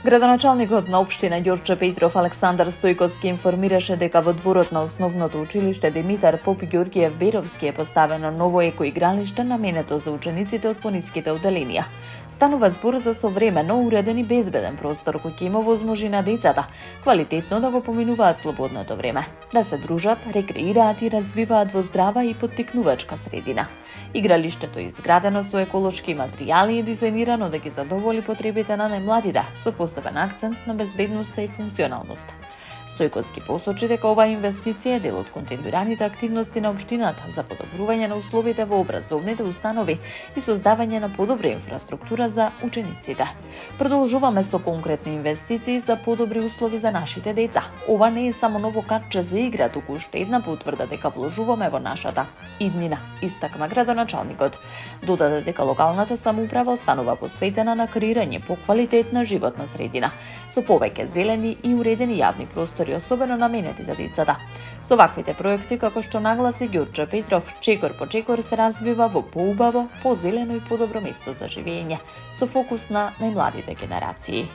Градоначалникот на општина Ѓорче Петров Александар Стојковски информираше дека во дворот на основното училиште Димитар Поп Ѓорѓиев Беровски е поставено ново екоигралиште наменето за учениците од пониските одделенија. Станува збор за современо уреден и безбеден простор кој ќе има возможи на децата квалитетно да го поминуваат слободното време, да се дружат, рекреираат и развиваат во здрава и поттикнувачка средина. Игралиштето е изградено со еколошки материјали и дизајнирано да ги задоволи потребите на најмладите, со посебен акцент на безбедноста и функционалноста. Стојковски посочи дека оваа инвестиција е дел од континуираните активности на општината за подобрување на условите во образовните установи и создавање на подобра инфраструктура за учениците. Продолжуваме со конкретни инвестиции за подобри услови за нашите деца. Ова не е само ново картче за игра, туку уште една потврда дека вложуваме во нашата иднина, истакна градоначалникот. Додаде дека локалната самоуправа останува посветена на креирање поквалитетна животна средина, со повеќе зелени и уредени јавни простори, особено наменети за децата. Со ваквите проекти, како што нагласи Ѓорче Петров, чекор по чекор се развива во поубаво, позелено и подобро место за живење, со фокус на најмладите генерации.